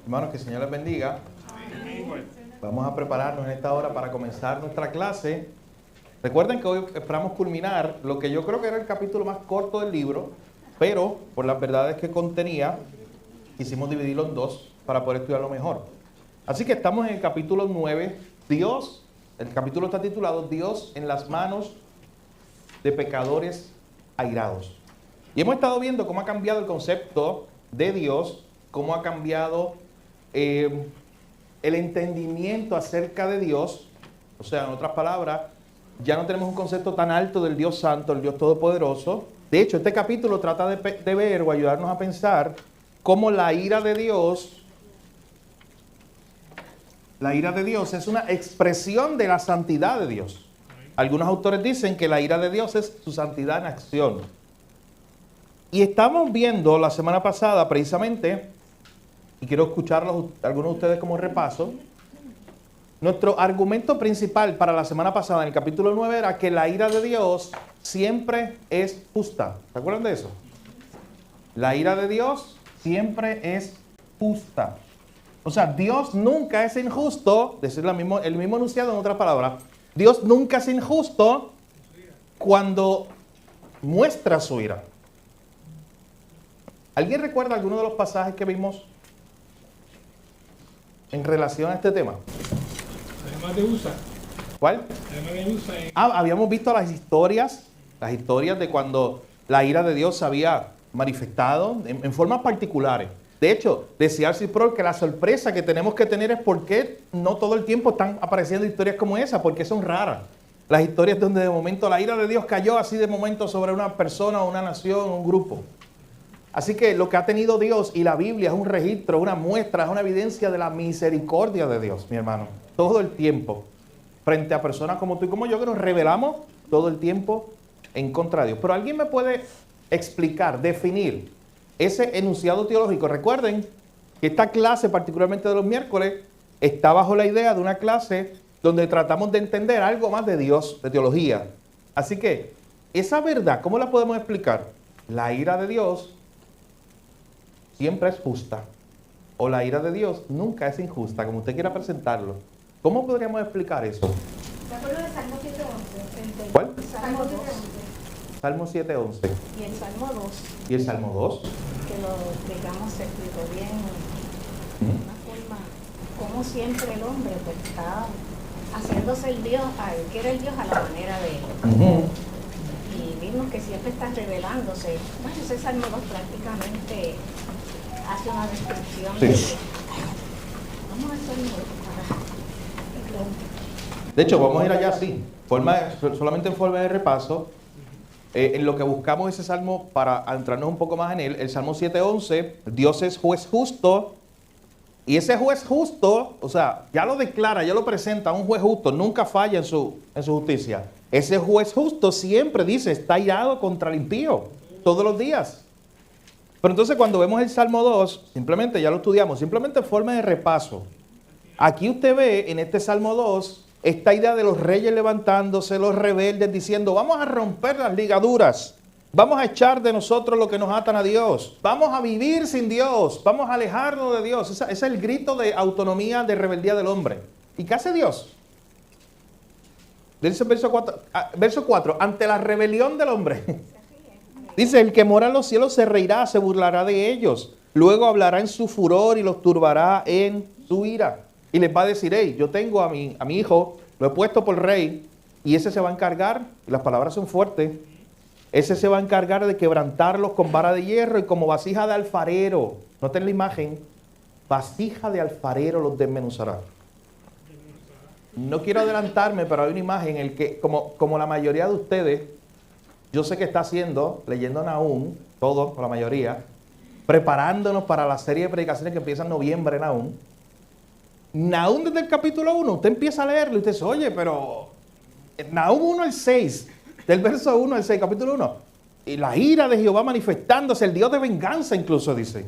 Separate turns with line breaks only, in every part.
Hermanos, que el Señor les bendiga. Vamos a prepararnos en esta hora para comenzar nuestra clase. Recuerden que hoy esperamos culminar lo que yo creo que era el capítulo más corto del libro, pero por las verdades que contenía, quisimos dividirlo en dos para poder estudiarlo mejor. Así que estamos en el capítulo 9. Dios, el capítulo está titulado Dios en las manos de pecadores airados. Y hemos estado viendo cómo ha cambiado el concepto de Dios, cómo ha cambiado el entendimiento acerca de Dios. O sea, en otras palabras, ya no tenemos un concepto tan alto del Dios Santo, el Dios Todopoderoso. De hecho, este capítulo trata de ver o ayudarnos a pensar cómo la ira de Dios es una expresión de la santidad de Dios. Algunos autores dicen que la ira de Dios es su santidad en acción. Y estamos viendo la semana pasada precisamente, y quiero escucharlos algunos de ustedes como repaso, nuestro argumento principal para la semana pasada en el capítulo 9 era que la ira de Dios siempre es justa. ¿Se acuerdan de eso? La ira de Dios siempre es justa. O sea, Dios nunca es injusto, decir el mismo enunciado en otras palabras. Dios nunca es injusto cuando muestra su ira. ¿Alguien recuerda alguno de los pasajes que vimos en relación a este tema?
Además de USA.
¿Cuál?
Además de USA.
Habíamos visto las historias de cuando la ira de Dios se había manifestado en formas particulares. De hecho, decía R.C. Sproul que la sorpresa que tenemos que tener es por qué no todo el tiempo están apareciendo historias como esa, porque son raras. Las historias donde de momento la ira de Dios cayó así de momento sobre una persona, una nación, un grupo. Así que lo que ha tenido Dios y la Biblia es un registro, una muestra, es una evidencia de la misericordia de Dios, mi hermano. Todo el tiempo, frente a personas como tú y como yo, que nos rebelamos todo el tiempo en contra de Dios. Pero alguien me puede explicar, definir ese enunciado teológico. Recuerden que esta clase, particularmente de los miércoles, está bajo la idea de una clase donde tratamos de entender algo más de Dios, de teología. Así que, esa verdad, ¿cómo la podemos explicar? La ira de Dios siempre es justa, o la ira de Dios nunca es injusta, como usted quiera presentarlo. ¿Cómo podríamos explicar eso?
¿Se acuerdan del Salmo 7:11?
¿Cuál?
Salmo 7:11.
Salmo 7:11.
Y el Salmo 2,
¿Y el Salmo 2?
que lo, digamos, se explicó bien de una forma, como siempre el hombre pues, está haciéndose el Dios, él quiere el Dios a la manera de él. Y vimos que siempre está revelándose. Bueno, ese Salmo 2 prácticamente hace una descripción de... Vamos a hacerlo para...
De hecho, vamos a ir allá, sí. Solamente en forma de repaso. En lo que buscamos ese salmo para adentrarnos un poco más en él, el Salmo 7:11, Dios es juez justo. Y ese juez justo, o sea, ya lo declara, ya lo presenta, un juez justo, nunca falla en su justicia. Ese juez justo siempre dice, está irado contra el impío, todos los días. Pero entonces cuando vemos el Salmo 2, simplemente ya lo estudiamos, simplemente en forma de repaso. Aquí usted ve en este Salmo 2, esta idea de los reyes levantándose, los rebeldes diciendo, vamos a romper las ligaduras. Vamos a echar de nosotros lo que nos atan a Dios. Vamos a vivir sin Dios. Vamos a alejarnos de Dios. Ese es el grito de autonomía, de rebeldía del hombre. ¿Y qué hace Dios? Dice verso 4. Ante la rebelión del hombre. Dice, el que mora en los cielos se reirá, se burlará de ellos. Luego hablará en su furor y los turbará en su ira. Y les va a decir, hey, yo tengo a mi hijo, lo he puesto por rey, y ese se va a encargar, y las palabras son fuertes, ese se va a encargar de quebrantarlos con vara de hierro y como vasija de alfarero. Noten la imagen. Vasija de alfarero los desmenuzará. No quiero adelantarme, pero hay una imagen en el que, como la mayoría de ustedes, yo sé que está haciendo, leyendo Nahum, todos, o la mayoría, preparándonos para la serie de predicaciones que empieza en noviembre en Nahum. Nahum desde el capítulo 1, usted empieza a leerlo y usted dice, oye, pero Nahum 1 al 6, del verso 1 al 6, capítulo 1, y la ira de Jehová manifestándose, el Dios de venganza incluso dice,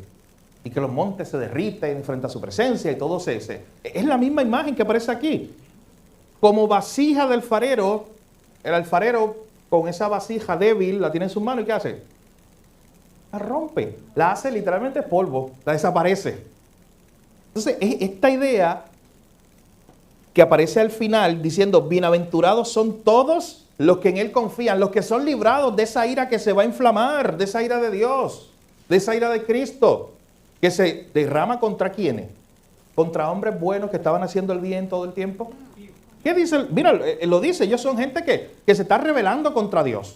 y que los montes se derriten frente a su presencia y todo ese. Es la misma imagen que aparece aquí. Como vasija del alfarero, el alfarero con esa vasija débil la tiene en sus manos y ¿qué hace? La rompe, la hace literalmente polvo, la desaparece. Entonces, es esta idea que aparece al final diciendo, bienaventurados son todos los que en Él confían, los que son librados de esa ira que se va a inflamar, de esa ira de Dios, de esa ira de Cristo, que se derrama contra ¿quiénes? Contra hombres buenos que estaban haciendo el bien todo el tiempo. ¿Qué dice? Mira, lo dice, ellos son gente que se está rebelando contra Dios.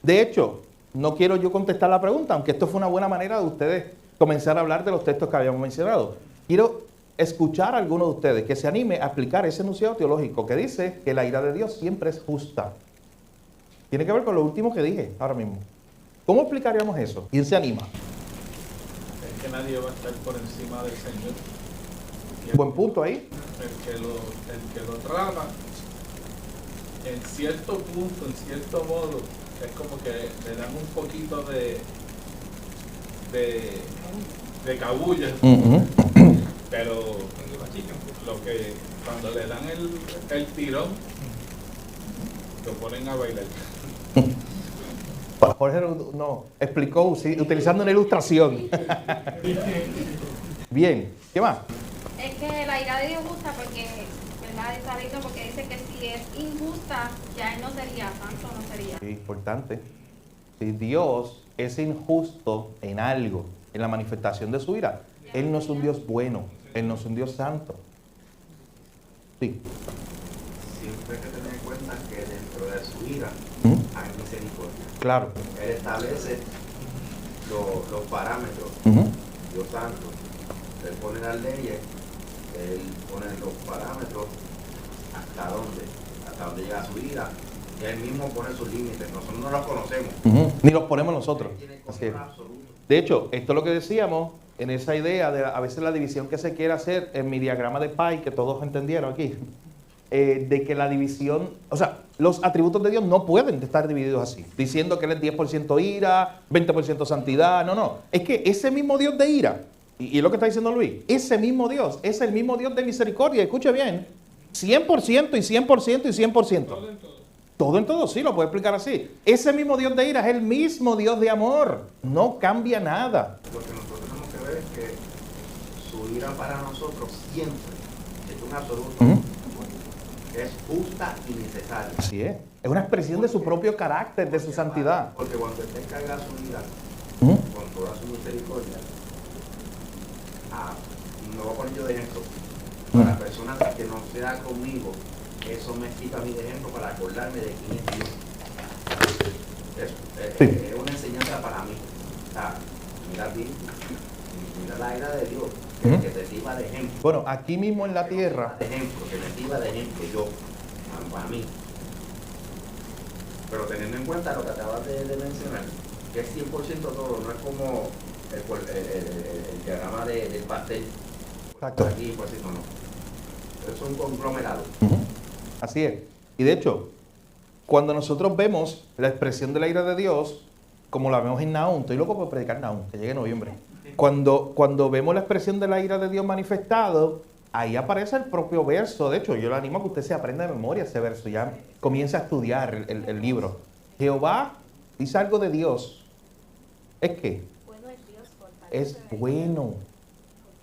De hecho, no quiero yo contestar la pregunta, aunque esto fue una buena manera de ustedes comenzar a hablar de los textos que habíamos mencionado. Quiero escuchar a alguno de ustedes que se anime a explicar ese enunciado teológico que dice que la ira de Dios siempre es justa. Tiene que ver con lo último que dije ahora mismo. ¿Cómo explicaríamos eso? ¿Quién se anima?
Es que nadie va a estar por encima del Señor.
Buen punto ahí.
El que lo trama, en cierto punto, en cierto modo, es como que le dan un poquito de cabulla. Pero lo que cuando le dan el tirón, lo ponen a bailar.
Jorge no explicó utilizando una ilustración. Bien, ¿qué más?
Es que la ira de Dios gusta porque, ¿verdad? Está diciendo porque dice que si es injusta, ya Él no sería santo, no sería.
Sí, importante. Si Dios es injusto en algo, en la manifestación de su ira, Él no es un Dios bueno, Él no es un Dios santo. Sí.
Siempre hay que tener en cuenta que dentro de su ira hay misericordia.
Claro.
Él establece los parámetros, Dios santo. Él pone las leyes, Él pone los parámetros hasta dónde llega su ira. Y Él mismo pone sus límites. Nosotros no los conocemos.
Ni los ponemos nosotros.
Él tiene
Así es.
control absoluto.
De hecho, esto es lo que decíamos en esa idea de a veces la división que se quiere hacer en mi diagrama de Pi, que todos entendieron aquí, de que la división, o sea, los atributos de Dios no pueden estar divididos así, diciendo que Él es 10% ira, 20% santidad, no. Es que ese mismo Dios de ira, y es lo que está diciendo Luis, ese mismo Dios es el mismo Dios de misericordia, escuche bien, 100% y 100% y 100%. Todo en todo, sí, lo puedo explicar así. Ese mismo Dios de ira es el mismo Dios de amor. No cambia nada.
Lo que nosotros tenemos que ver es que su ira para nosotros siempre es un absoluto. Es justa y necesaria.
Así es. Es una expresión de su propio carácter, de su santidad.
Porque cuando Él descarga su ira con toda su misericordia, me voy a poner yo de ejemplo. Para personas que no sea conmigo, eso me quita mi ejemplo para acordarme de quién es Dios. Es una enseñanza para mí. O sea, mira a ti, mira la ira de Dios, que te sirva de ejemplo.
Bueno, aquí mismo en la tierra,
De ejemplo, que me sirva de ejemplo yo, para mí. Pero teniendo en cuenta lo que acabas de mencionar, que es 100% todo, no es como el diagrama del pastel.
Exacto.
Por aquí, por así, no. Es un conglomerado.
así es. Y de hecho, cuando nosotros vemos la expresión de la ira de Dios, como la vemos en Nahum, estoy loco por predicar Nahum, que llegue noviembre. Cuando vemos la expresión de la ira de Dios manifestado, ahí aparece el propio verso. De hecho, yo le animo a que usted se aprenda de memoria ese verso, ya comience a estudiar el libro. Jehová dice algo de Dios. ¿Es qué?
Bueno es Dios, fortaleza
Es
de-
bueno.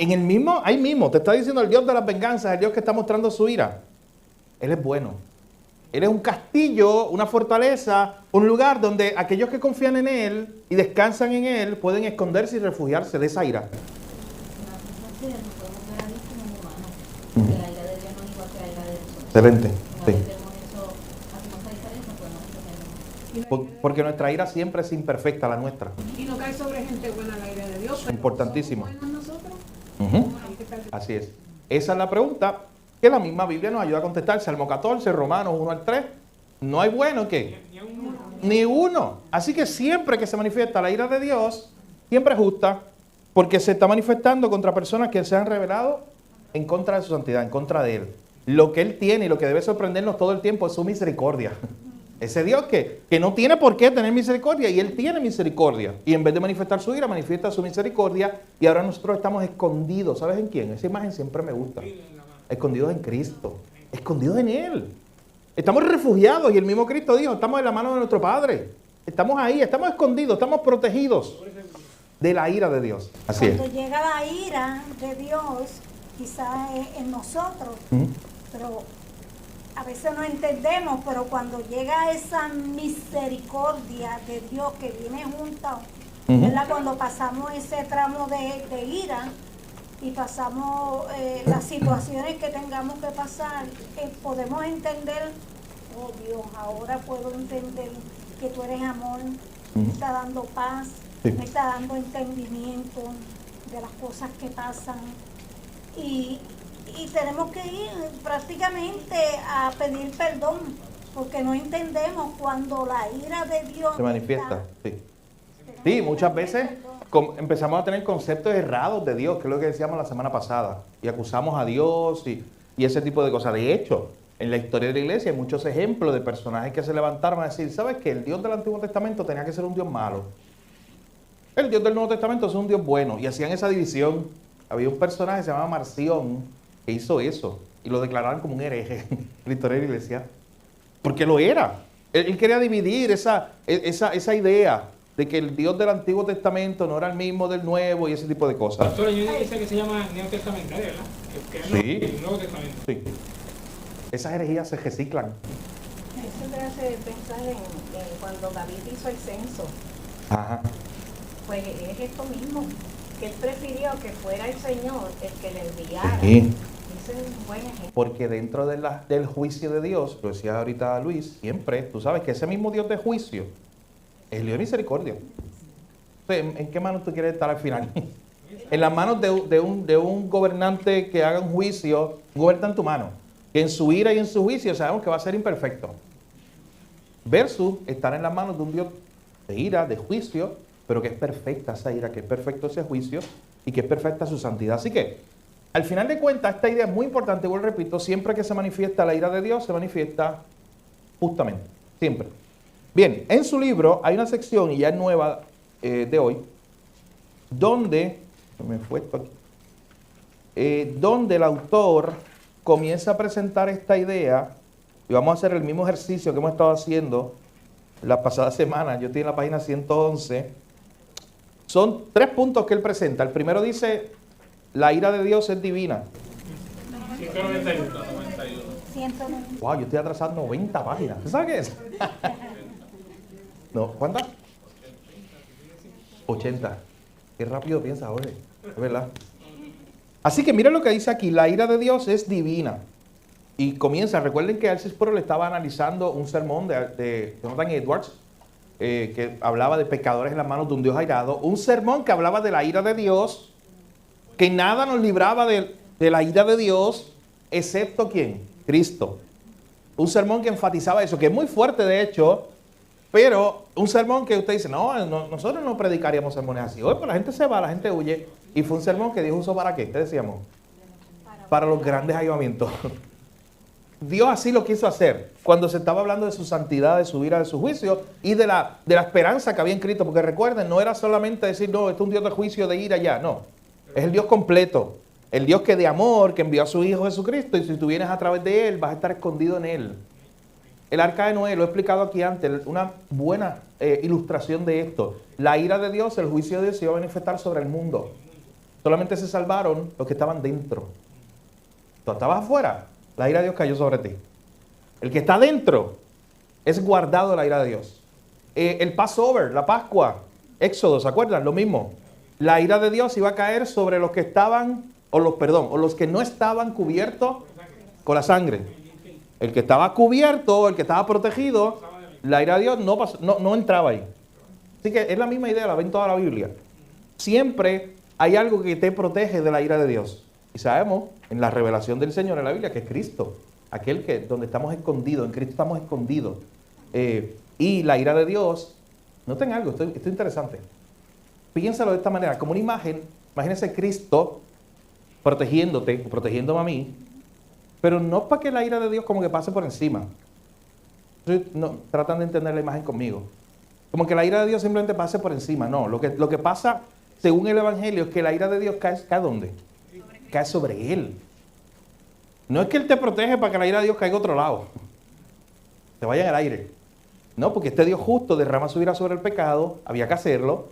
En el mismo, ahí mismo, te está diciendo el Dios de las venganzas, el Dios que está mostrando su ira. Él es bueno. Él es un castillo, una fortaleza, un lugar donde aquellos que confían en Él y descansan en Él pueden esconderse y refugiarse de esa ira.
No podemos ver a Dios como un humano, porque la ira de Dios no es igual que la ira de nosotros.
Excelente.
Una
Sí.
vez vemos eso, hacemos esa diferencia, podemos entenderlo.
Porque nuestra ira siempre es imperfecta, la nuestra.
Y no cae sobre gente buena la ira de Dios. pero
Importantísimo.
¿somos buenos nosotros?
Ujú.
Ahí está el-
Así es. Esa es la pregunta que la misma Biblia nos ayuda a contestar. Salmo 14, Romanos 1 al 3. No hay bueno que ni uno. Así que siempre que se manifiesta la ira de Dios, siempre es justa, porque se está manifestando contra personas que se han revelado en contra de su santidad, en contra de Él. Lo que Él tiene y lo que debe sorprendernos todo el tiempo es su misericordia. Ese Dios que no tiene por qué tener misericordia, y Él tiene misericordia. Y en vez de manifestar su ira, manifiesta su misericordia, y ahora nosotros estamos escondidos. ¿Sabes en quién? Esa imagen siempre me gusta. Escondidos en Cristo, escondidos en Él. Estamos refugiados, y el mismo Cristo dijo, estamos en la mano de nuestro Padre. Estamos ahí, estamos escondidos, estamos protegidos. de la ira de Dios. Así es.
Cuando llega la ira de Dios, quizás es en nosotros, pero a veces no entendemos, pero cuando llega esa misericordia de Dios que viene junta, ¿verdad? Cuando pasamos ese tramo de ira y pasamos las situaciones que tengamos que pasar, podemos entender, oh Dios, ahora puedo entender que tú eres amor, me está dando paz, me está dando entendimiento de las cosas que pasan. Y tenemos que ir prácticamente a pedir perdón, porque no entendemos cuando la ira de Dios
Se manifiesta, sí, muchas veces empezamos a tener conceptos errados de Dios, que es lo que decíamos la semana pasada, y acusamos a Dios y ese tipo de cosas. De hecho, en la historia de la iglesia hay muchos ejemplos de personajes que se levantaron a decir, ¿sabes qué? El Dios del Antiguo Testamento tenía que ser un Dios malo. El Dios del Nuevo Testamento es un Dios bueno. Y hacían esa división. Había un personaje que se llamaba Marción que hizo eso y lo declararon como un hereje en la historia de la iglesia. Porque lo era. Él quería dividir esa idea de que el Dios del Antiguo Testamento no era el mismo del Nuevo y ese tipo de cosas.
Pastor, hay una iglesia que se llama neotestamentaria, ¿verdad? Que es
Sí.
el Nuevo Testamento.
Sí. Esas herejías se reciclan.
Eso te hace pensar en cuando David hizo el censo.
Ajá.
Pues es esto mismo, que él prefirió que fuera el Señor el que le enviara.
Sí.
Ese es un buen ejemplo.
Porque dentro del juicio de Dios, lo decía ahorita Luis, siempre, tú sabes que ese mismo Dios de juicio es el Dios de misericordia. Entonces, ¿en qué manos tú quieres estar al final? En las manos de un gobernante que haga un juicio, un gobernante humano, que en su ira y en su juicio sabemos que va a ser imperfecto. Versus estar en las manos de un Dios de ira, de juicio, pero que es perfecta esa ira, que es perfecto ese juicio y que es perfecta su santidad. Así que, al final de cuentas, esta idea es muy importante, vuelvo y repito, siempre que se manifiesta la ira de Dios, se manifiesta justamente, siempre. Bien, en su libro hay una sección, y ya es nueva de hoy, donde, me fue esto aquí, donde el autor comienza a presentar esta idea, y vamos a hacer el mismo ejercicio que hemos estado haciendo la pasada semana. Yo estoy en la página 111. Son 3 puntos que él presenta. El primero dice, la ira de Dios es divina.
191.
190.
Wow, yo estoy atrasado 90 páginas. ¿Tú sabes qué es? No, ¿cuántas? 80. Qué rápido piensa, Jorge. Es verdad. Así que miren lo que dice aquí. La ira de Dios es divina. Y comienza, recuerden que R.C. Sproul estaba analizando un sermón de Jonathan Edwards, que hablaba de pecadores en las manos de un Dios airado. Un sermón que hablaba de la ira de Dios, que nada nos libraba de la ira de Dios, excepto ¿quién? Cristo. Un sermón que enfatizaba eso, que es muy fuerte de hecho, pero un sermón que usted dice, no, nosotros no predicaríamos sermones así. Hoy pues la gente se va, la gente huye. Y fue un sermón que Dios usó ¿para qué? ¿Qué decíamos? Para los grandes avivamientos. Dios así lo quiso hacer cuando se estaba hablando de su santidad, de su ira, de su juicio y de la esperanza que había en Cristo. Porque recuerden, no era solamente decir, no, este es un Dios de juicio, de ira, ya. No, es el Dios completo. El Dios que de amor, que envió a su Hijo Jesucristo. Y si tú vienes a través de Él, vas a estar escondido en Él. El arca de Noé, lo he explicado aquí antes, una buena ilustración de esto. La ira de Dios, el juicio de Dios se iba a manifestar sobre el mundo. Solamente se salvaron los que estaban dentro. Tú estabas afuera, la ira de Dios cayó sobre ti. El que está dentro es guardado de la ira de Dios. El Passover, la Pascua, Éxodo, ¿se acuerdan? Lo mismo. La ira de Dios iba a caer sobre los que estaban, o los que no estaban cubiertos con la sangre. El que estaba cubierto, el que estaba protegido, la ira de Dios no entraba ahí. Así que es la misma idea, la ven toda la Biblia. Siempre hay algo que te protege de la ira de Dios. Y sabemos, en la revelación del Señor en la Biblia, que es Cristo. Aquel que donde estamos escondidos, en Cristo estamos escondidos. Y la ira de Dios, noten algo, esto es interesante. Piénsalo de esta manera, como una imagen, imagínense Cristo protegiéndote, protegiéndome a mí, pero no para que la ira de Dios como que pase por encima. No, tratan de entender la imagen conmigo. Como que la ira de Dios simplemente pase por encima. No, lo que pasa, según el Evangelio, es que la ira de Dios cae ¿dónde? Cae sobre Él. No es que Él te protege para que la ira de Dios caiga a otro lado. Te vaya en el aire. No, porque este Dios justo derrama su ira sobre el pecado, había que hacerlo.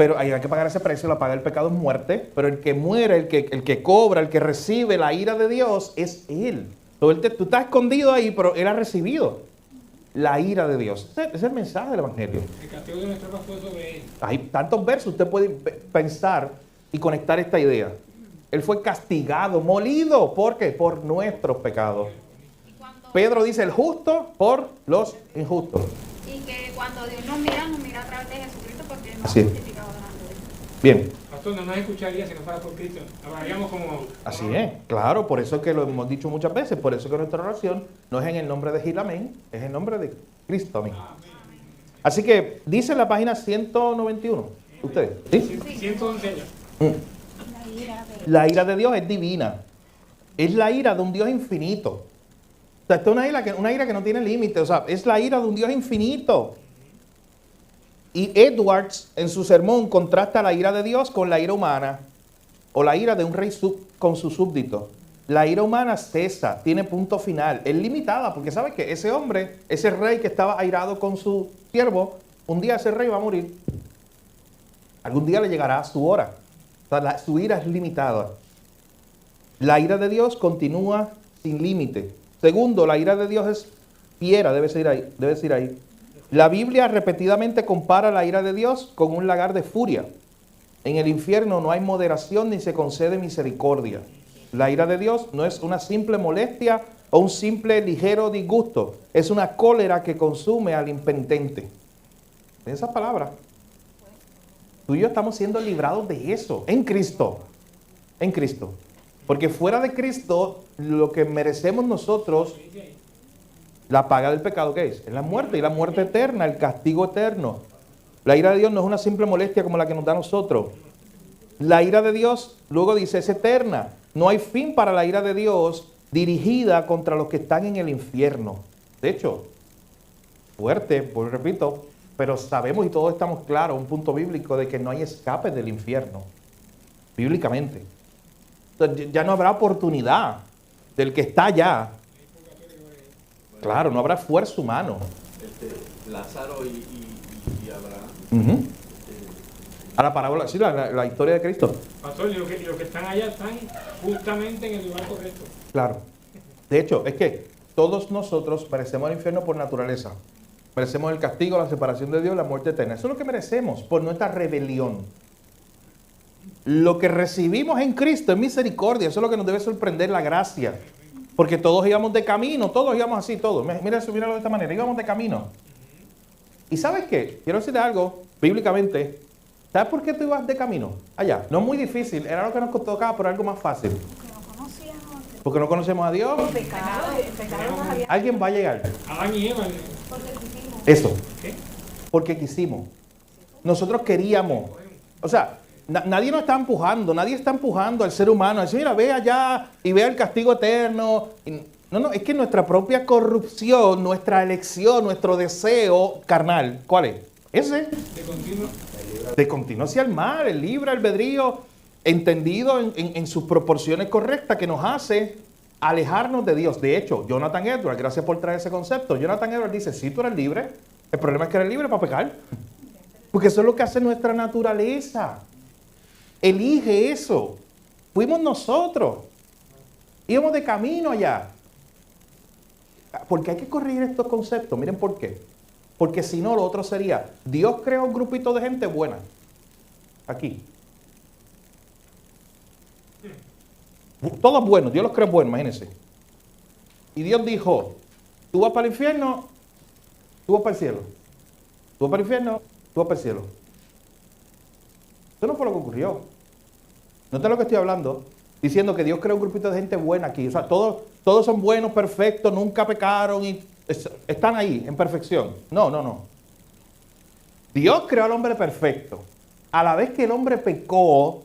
Pero hay que pagar ese precio, la paga del pecado es muerte, pero el que muere, el que cobra, el que recibe la ira de Dios es Él. Entonces, tú estás escondido ahí, pero Él ha recibido la ira de Dios. Ese es el mensaje del Evangelio.
El castigo de nuestra paz fue sobre él.
Hay tantos versos, usted puede pensar y conectar esta idea. Él fue castigado, molido, ¿por qué? Por nuestros pecados.
Y cuando,
Pedro dice el justo por los injustos.
y que cuando Dios nos mira a través de Jesucristo porque nos
Así
ha
es.
justificado delante de él.
Bien,
Pastor, no nos escucharía si no fuera por Cristo. Hablaríamos como...
así es, claro, por eso es que lo hemos dicho muchas veces, por eso que nuestra oración no es en el nombre de Gil, amén, es en el nombre de Cristo, amén. Así que dice en la página 191, ustedes, ¿sí?
111 años.
La ira de
La ira de Dios es divina, es la ira de un Dios infinito. O sea, esta es una ira que no tiene límite, o sea, es la ira de un Dios infinito. Y Edwards, en su sermón, contrasta la ira de Dios con la ira humana, o la ira de un rey con su súbdito. La ira humana cesa, tiene punto final, es limitada, porque ¿sabes qué? Ese hombre, ese rey que estaba airado con su siervo, un día ese rey va a morir. Algún día le llegará su hora. O sea, su ira es limitada. La ira de Dios continúa sin límite. Segundo, la ira de Dios es fiera, debe ser ahí. La Biblia repetidamente compara la ira de Dios con un lagar de furia. En el infierno no hay moderación ni se concede misericordia. La ira de Dios no es una simple molestia o un simple ligero disgusto. Es una cólera que consume al impenitente. En esas palabras, tú y yo estamos siendo librados de eso en Cristo. En Cristo. Porque fuera de Cristo, lo que merecemos nosotros, la paga del pecado, ¿qué es? Es la muerte, y la muerte eterna, el castigo eterno. La ira de Dios no es una simple molestia como la que nos da a nosotros. La ira de Dios, luego dice, es eterna. No hay fin para la ira de Dios dirigida contra los que están en el infierno. De hecho, fuerte, pues repito, pero sabemos y todos estamos claros, un punto bíblico de que no hay escape del infierno, bíblicamente. Entonces, ya no habrá oportunidad del que está allá. Claro, no habrá esfuerzo humano.
Lázaro y Abraham.
Ujú. A la parábola, sí, la historia de Cristo.
Pastor, y los que están allá están justamente en el lugar correcto.
Claro. De hecho, es que todos nosotros merecemos el infierno por naturaleza. Merecemos el castigo, la separación de Dios, la muerte eterna. Eso es lo que merecemos por nuestra rebelión. Lo que recibimos en Cristo es misericordia. Eso es lo que nos debe sorprender, la gracia. Porque todos íbamos de camino, todos íbamos así, todos. Míralo de esta manera, íbamos de camino. ¿Y sabes qué? Quiero decirte algo, bíblicamente. ¿Sabes por qué tú ibas de camino? Allá. No es muy difícil, era lo que nos tocaba, pero algo más fácil.
que no conocíamos.
Porque no conocemos a Dios.
El pecado nos había...
Alguien va a llegar.
Adán y Eva.
Porque quisimos.
Eso.
¿Qué?
Porque quisimos. Nosotros queríamos. O sea, nadie nos está empujando, nadie está empujando al ser humano a decir, mira, ve allá y ve el castigo eterno. No, es que nuestra propia corrupción, nuestra elección, nuestro deseo carnal, ¿cuál es? Ese.
De continuo.
De continuo hacia el mal, el libre albedrío, entendido en sus proporciones correctas, que nos hace alejarnos de Dios. De hecho, Jonathan Edwards, gracias por traer ese concepto, Jonathan Edwards dice, sí, tú eres libre, el problema es que eres libre para pecar. Porque eso es lo que hace nuestra naturaleza. Elige eso. Fuimos nosotros. Íbamos de camino allá. Porque hay que corregir estos conceptos. Miren por qué. Porque si no, lo otro sería, Dios creó un grupito de gente buena. Aquí. Todos buenos, Dios los creó buenos, imagínense. Y Dios dijo, tú vas para el infierno, tú vas para el cielo. Tú vas para el infierno, tú vas para el cielo. Eso no fue lo que ocurrió. No es de lo que estoy hablando. Diciendo que Dios creó un grupito de gente buena aquí. O sea, todos son buenos, perfectos, nunca pecaron y están ahí en perfección. No. Dios creó al hombre perfecto. A la vez que el hombre pecó,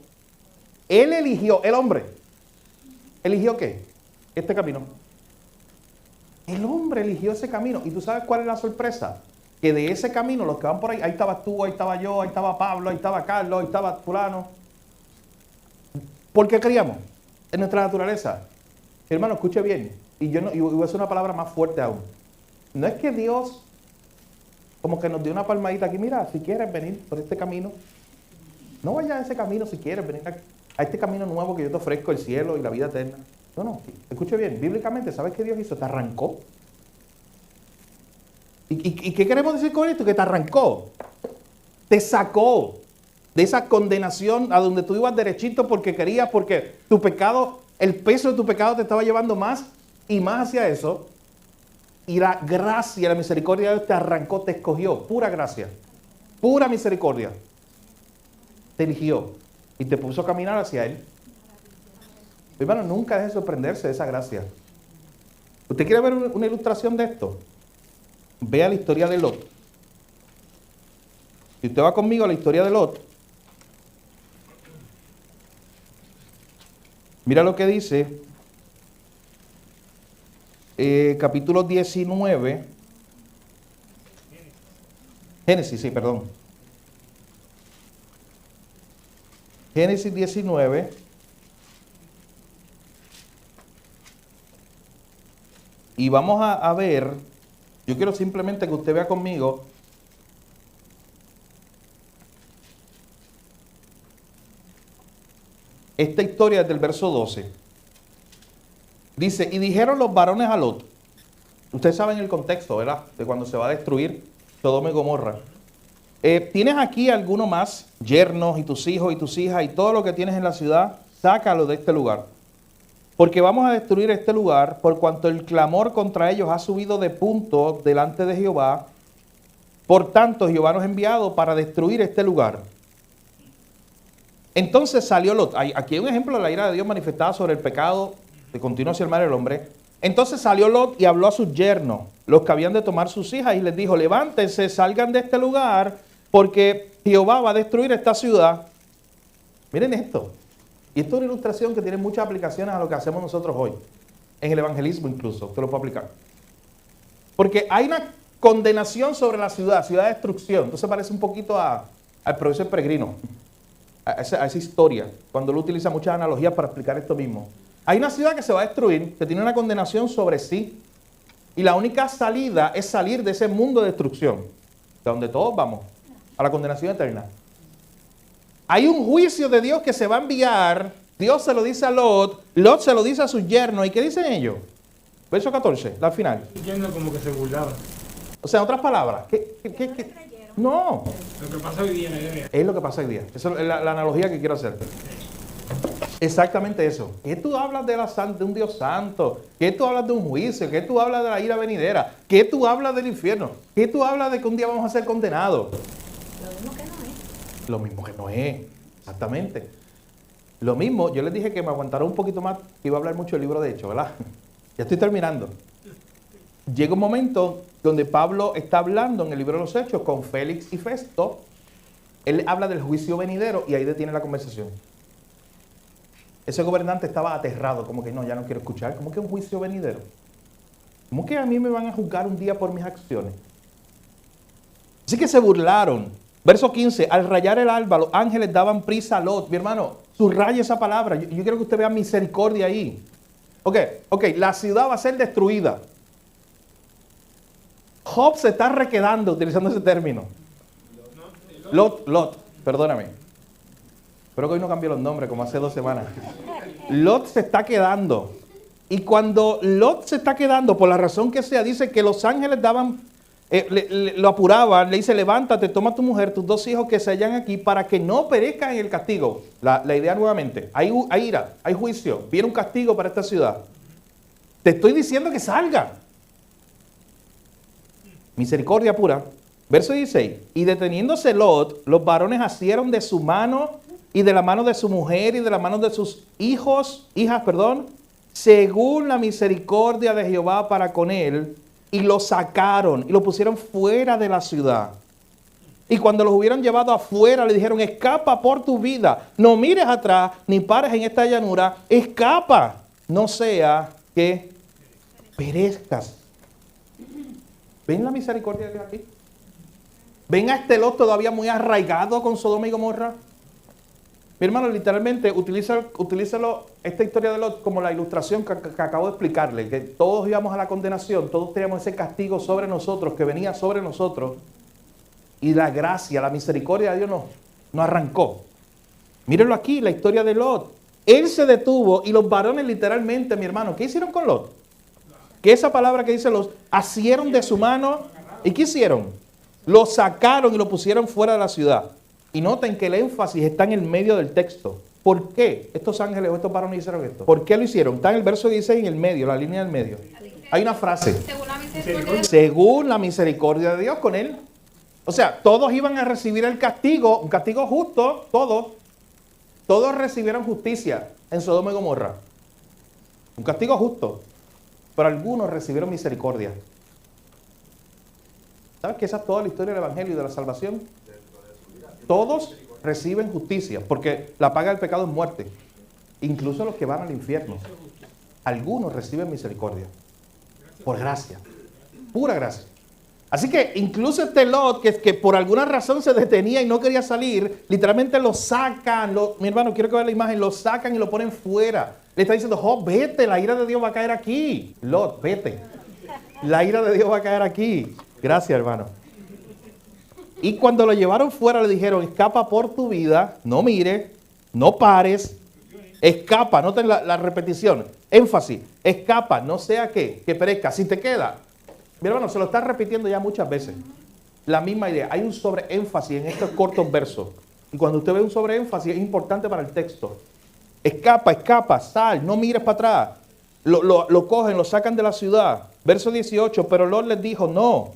Él eligió, el hombre, ¿eligió qué? Este camino. El hombre eligió ese camino. ¿Y tú sabes cuál es la sorpresa? Que de ese camino, los que van por ahí, ahí estabas tú, ahí estaba yo, ahí estaba Pablo, ahí estaba Carlos, ahí estaba fulano. ¿Por qué queríamos? En nuestra naturaleza. Hermano, escuche bien. Y voy a hacer una palabra más fuerte aún. No es que Dios como que nos dio una palmadita aquí, mira, si quieres venir por este camino. No vayas a ese camino si quieres, venir a este camino nuevo que yo te ofrezco, el cielo y la vida eterna. No, escuche bien, bíblicamente, ¿sabes qué Dios hizo? Te arrancó. ¿Y qué queremos decir con esto? Que te arrancó. Te sacó de esa condenación a donde tú ibas derechito porque querías, porque tu pecado, el peso de tu pecado te estaba llevando más y más hacia eso. Y la gracia, la misericordia de Dios te arrancó, te escogió. Pura gracia, pura misericordia. Te eligió y te puso a caminar hacia Él. Hermano, nunca deje de sorprenderse de esa gracia. ¿Usted quiere ver una ilustración de esto? Vea la historia de Lot. Si usted va conmigo a la historia de Lot, mira lo que dice capítulo 19. Génesis, sí, perdón. Génesis 19. Y vamos a ver, yo quiero simplemente que usted vea conmigo esta historia desde el verso 12. Dice, y dijeron los varones a Lot. Ustedes saben el contexto, ¿verdad? De cuando se va a destruir Sodoma y Gomorra. ¿Tienes aquí alguno más? Yernos y tus hijos y tus hijas y todo lo que tienes en la ciudad, sácalo de este lugar. Porque vamos a destruir este lugar por cuanto el clamor contra ellos ha subido de punto delante de Jehová. Por tanto, Jehová nos ha enviado para destruir este lugar. Entonces salió Lot. Aquí hay un ejemplo de la ira de Dios manifestada sobre el pecado que continúa hacia el mal del hombre. Entonces salió Lot y habló a sus yernos, los que habían de tomar sus hijas, y les dijo, levántense, salgan de este lugar, porque Jehová va a destruir esta ciudad. Miren esto. Y esto es una ilustración que tiene muchas aplicaciones a lo que hacemos nosotros hoy. En el evangelismo incluso, usted lo puede aplicar. Porque hay una condenación sobre la ciudad de destrucción. Entonces parece un poquito al profesor Peregrino, a esa historia, cuando él utiliza muchas analogías para explicar esto mismo. Hay una ciudad que se va a destruir, que tiene una condenación sobre sí. Y la única salida es salir de ese mundo de destrucción, de donde todos vamos, a la condenación eterna. Hay un juicio de Dios que se va a enviar. Dios se lo dice a Lot, Lot se lo dice a sus yernos. ¿Y qué dicen ellos? Verso 14, al final.
Yendo como que se burlaban.
O sea, en otras palabras, no.
Lo que pasa hoy día en la iglesia.
Es lo que pasa hoy día. Esa es la analogía que quiero hacer. Exactamente eso. ¿Qué tú hablas de un Dios santo? ¿Qué tú hablas de un juicio? ¿Qué tú hablas de la ira venidera? ¿Qué tú hablas del infierno? ¿Qué tú hablas de que un día vamos a ser condenados?
Lo mismo que no es.
Lo mismo que no es. Exactamente. Lo mismo, yo les dije que me aguantara un poquito más, que iba a hablar mucho del libro de Hechos, ¿verdad? Ya estoy terminando. Llega un momento donde Pablo está hablando en el libro de los Hechos con Félix y Festo. Él habla del juicio venidero y ahí detiene la conversación. Ese gobernante estaba aterrado, como que no, ya no quiero escuchar. ¿Cómo que un juicio venidero? ¿Cómo que a mí me van a juzgar un día por mis acciones? Así que se burlaron. Verso 15, al rayar el alba, los ángeles daban prisa a Lot. Mi hermano, subraya esa palabra. Yo quiero que usted vea misericordia ahí. Ok, la ciudad va a ser destruida. Job se está requedando utilizando ese término. Lot, perdóname. Espero que hoy no cambie los nombres como hace 2 semanas. Lot se está quedando. Y cuando Lot se está quedando, por la razón que sea, dice que los ángeles daban, lo apuraban, le dice, levántate, toma a tu mujer, tus 2 hijos que se hallan aquí para que no perezcan en el castigo. La idea nuevamente, hay ira, hay juicio, viene un castigo para esta ciudad. Te estoy diciendo que salga. Misericordia pura. Verso 16, y deteniéndose Lot, los varones asieron de su mano y de la mano de su mujer y de la mano de sus hijas, según la misericordia de Jehová para con él, y lo sacaron y lo pusieron fuera de la ciudad. Y cuando los hubieran llevado afuera, le dijeron, escapa por tu vida, no mires atrás, ni pares en esta llanura, escapa, no sea que perezcas. ¿Ven la misericordia de Dios aquí? ¿Ven a este Lot todavía muy arraigado con Sodoma y Gomorra? Mi hermano, literalmente, utilízalo, esta historia de Lot como la ilustración que acabo de explicarle, que todos íbamos a la condenación, todos teníamos ese castigo sobre nosotros, que venía sobre nosotros, y la gracia, la misericordia de Dios nos arrancó. Mírenlo aquí, la historia de Lot. Él se detuvo y los varones literalmente, mi hermano, ¿qué hicieron con Lot? Que esa palabra que dice los asieron de su mano. ¿Y qué hicieron? Lo sacaron y lo pusieron fuera de la ciudad. Y noten que el énfasis está en el medio del texto. ¿Por qué estos ángeles o estos varones hicieron esto? ¿Por qué lo hicieron? Está en el verso 16 en el medio, la línea del medio. Hay una frase.
Según la misericordia de
Según la misericordia de Dios con él. O sea, todos iban a recibir el castigo, un castigo justo, todos. Todos recibieron justicia en Sodoma y Gomorra. Un castigo justo. Pero algunos recibieron misericordia. ¿Sabes que esa es toda la historia del Evangelio y de la salvación? Todos reciben justicia, porque la paga del pecado es muerte. Incluso los que van al infierno. Algunos reciben misericordia. Por gracia. Pura gracia. Así que incluso este Lot, que por alguna razón se detenía y no quería salir, literalmente lo sacan. Mi hermano, quiero que vean la imagen. Lo sacan y lo ponen fuera. Le está diciendo, Job, vete, la ira de Dios va a caer aquí. Lot, vete. La ira de Dios va a caer aquí. Gracias, hermano. Y cuando lo llevaron fuera le dijeron, escapa por tu vida, no mires, no pares, escapa. Noten la repetición, énfasis, escapa, no sea que perezca. Si te queda, mi hermano, se lo está repitiendo ya muchas veces. La misma idea, hay un sobreénfasis en estos cortos versos. Y cuando usted ve un sobreénfasis es importante para el texto. Escapa, escapa, sal, no mires para atrás. Lo cogen, lo sacan de la ciudad. Verso 18, pero Lot les dijo, no,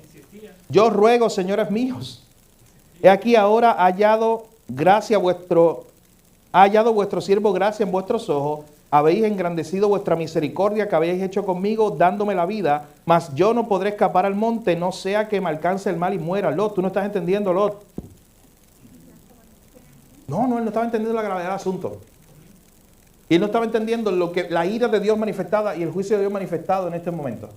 yo ruego, señores míos, he aquí ahora ha hallado vuestro siervo gracia en vuestros ojos, habéis engrandecido vuestra misericordia que habéis hecho conmigo, dándome la vida, mas yo no podré escapar al monte, no sea que me alcance el mal y muera. Lot, tú no estás entendiendo, Lot. No, él no estaba entendiendo la gravedad del asunto. Y él no estaba entendiendo la ira de Dios manifestada y el juicio de Dios manifestado en este momento.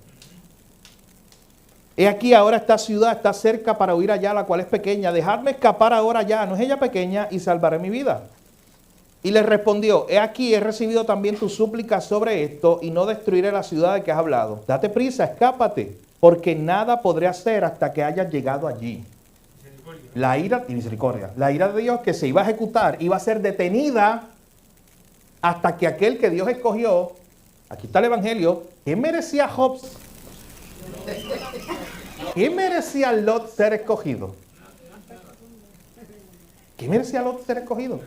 He aquí ahora esta ciudad está cerca para huir allá, la cual es pequeña. Dejadme escapar ahora ya, no es ella pequeña, y salvaré mi vida. Y le respondió, he aquí, he recibido también tu súplica sobre esto, y no destruiré la ciudad de que has hablado. Date prisa, escápate, porque nada podré hacer hasta que hayas llegado allí. La ira y misericordia. La ira de Dios que se iba a ejecutar iba a ser detenida hasta que aquel que Dios escogió, aquí está el Evangelio, ¿qué merecía Job? ¿Qué merecía Lot ser escogido? ¿Qué merecía Lot ser escogido?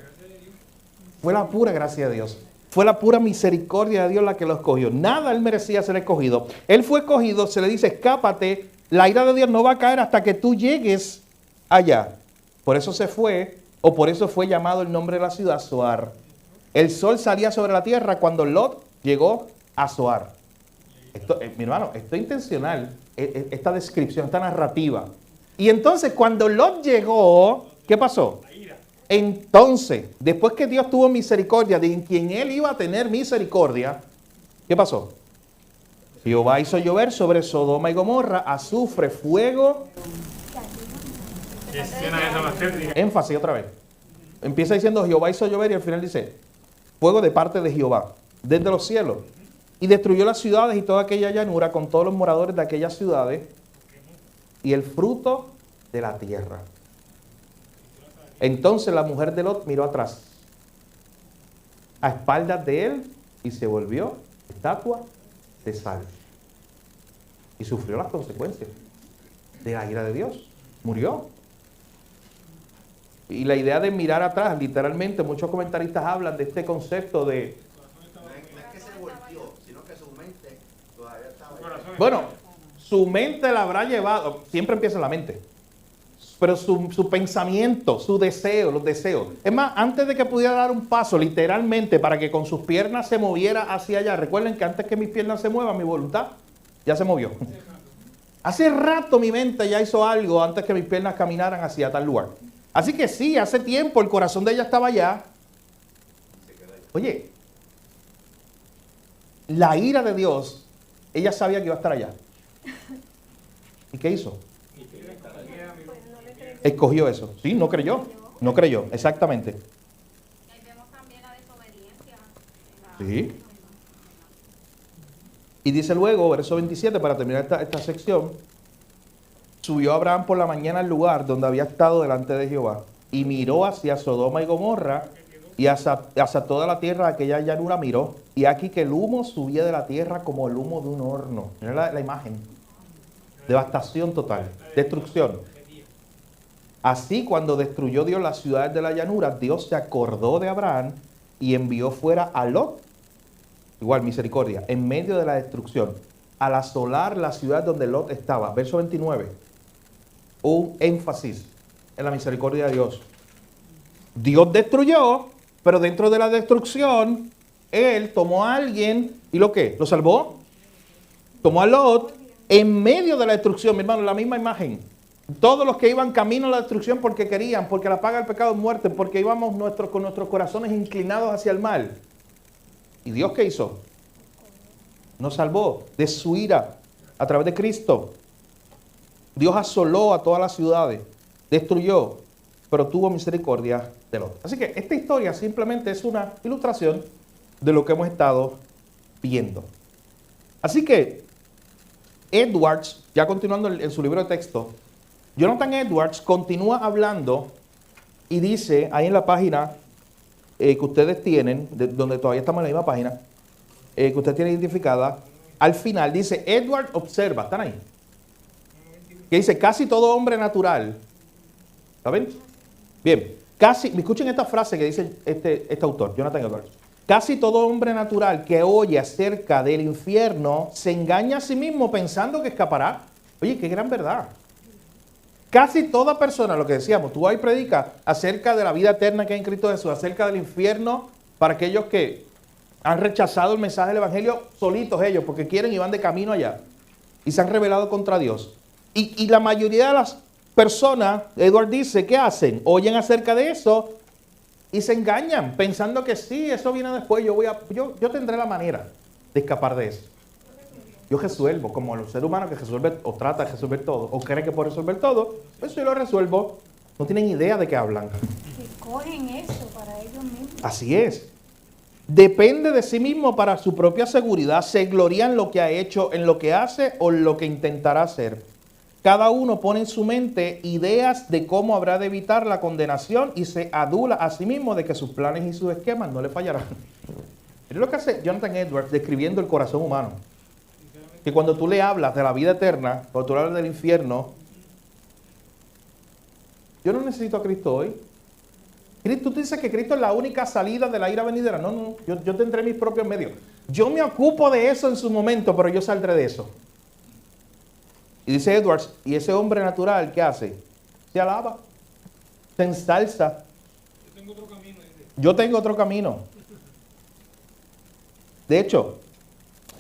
Fue la pura gracia de Dios. Fue la pura misericordia de Dios la que lo escogió. Nada él merecía ser escogido. Él fue escogido, se le dice, escápate. La ira de Dios no va a caer hasta que tú llegues allá. Por eso se fue, o por eso fue llamado el nombre de la ciudad, Zoar. El sol salía sobre la tierra cuando Lot llegó a Zoar. Mi hermano, esto es intencional, esta descripción, esta narrativa. Y entonces cuando Lot llegó, ¿qué pasó? Entonces, después que Dios tuvo misericordia de quien él iba a tener misericordia, ¿qué pasó? Jehová hizo llover sobre Sodoma y Gomorra azufre, fuego. Énfasis otra vez. Empieza diciendo Jehová hizo llover y al final dice fuego de parte de Jehová, desde los cielos. Y destruyó las ciudades y toda aquella llanura con todos los moradores de aquellas ciudades y el fruto de la tierra. Entonces la mujer de Lot miró atrás, a espaldas de él, y se volvió estatua de sal. Y sufrió las consecuencias de la ira de Dios. Murió. Y la idea de mirar atrás, literalmente, muchos comentaristas hablan de este concepto de... Bueno, su mente la habrá llevado, siempre empieza en la mente, pero su pensamiento, su deseo, los deseos. Es más, antes de que pudiera dar un paso, literalmente, para que con sus piernas se moviera hacia allá, recuerden que antes que mis piernas se muevan, mi voluntad ya se movió. Hace rato mi mente ya hizo algo antes que mis piernas caminaran hacia tal lugar. Así que sí, hace tiempo el corazón de ella estaba allá. Oye, la ira de Dios, ella sabía que iba a estar allá. ¿Y qué hizo? Escogió eso. Sí, no creyó. No creyó, exactamente.
Ahí vemos también la desobediencia.
Sí. Y dice luego, verso 27, para terminar esta sección, subió Abraham por la mañana al lugar donde había estado delante de Jehová y miró hacia Sodoma y Gomorra y hacia toda la tierra aquella llanura miró, y aquí que el humo subía de la tierra como el humo de un horno. Mira la imagen. Devastación total, destrucción. Así, cuando destruyó Dios las ciudades de la llanura, Dios se acordó de Abraham y envió fuera a Lot, igual misericordia, en medio de la destrucción, al asolar la ciudad donde Lot estaba. Verso 29, un énfasis en la misericordia de Dios. Dios destruyó, pero dentro de la destrucción, Él tomó a alguien y ¿lo qué? ¿Lo salvó? Tomó a Lot en medio de la destrucción, mi hermano, la misma imagen. Todos los que iban camino a la destrucción porque querían, porque la paga del pecado es muerte, porque íbamos con nuestros corazones inclinados hacia el mal. ¿Y Dios qué hizo? Nos salvó de su ira a través de Cristo. Dios asoló a todas las ciudades, destruyó, pero tuvo misericordia de Lot. Así que esta historia simplemente es una ilustración de lo que hemos estado viendo. Así que Edwards, ya continuando en su libro de texto, Jonathan Edwards continúa hablando y dice ahí en la página que ustedes tienen, donde todavía estamos en la misma página, que usted tiene identificada, al final dice, Edwards observa, ¿están ahí? Que dice, casi todo hombre natural, ¿saben? Bien, escuchen esta frase que dice este autor, Jonathan Edwards. Casi todo hombre natural que oye acerca del infierno se engaña a sí mismo pensando que escapará. Oye, qué gran verdad. Casi toda persona, lo que decíamos, tú ahí predicas acerca de la vida eterna que hay en Cristo Jesús, acerca del infierno para aquellos que han rechazado el mensaje del Evangelio solitos ellos, porque quieren y van de camino allá y se han rebelado contra Dios. Y la mayoría de las personas, Edward dice, ¿qué hacen? Oyen acerca de eso y se engañan pensando que sí, eso viene después, yo tendré la manera de escapar de eso. Yo resuelvo, como el ser humano que resuelve o trata de resolver todo, o cree que puede resolver todo, pues yo lo resuelvo. No tienen idea de qué hablan.
Y cogen eso para ellos mismos.
Así es. Depende de sí mismo para su propia seguridad, se gloria en lo que ha hecho, en lo que hace o en lo que intentará hacer. Cada uno pone en su mente ideas de cómo habrá de evitar la condenación y se adula a sí mismo de que sus planes y sus esquemas no le fallarán. Es lo que hace Jonathan Edwards describiendo el corazón humano. Que cuando tú le hablas de la vida eterna, cuando tú le hablas del infierno, yo no necesito a Cristo hoy. Tú dices que Cristo es la única salida de la ira venidera. No, yo tendré mis propios medios. Yo me ocupo de eso en su momento, pero yo saldré de eso. Y dice Edwards, y ese hombre natural, ¿qué hace? Se alaba, se ensalza. Yo tengo otro camino. De hecho,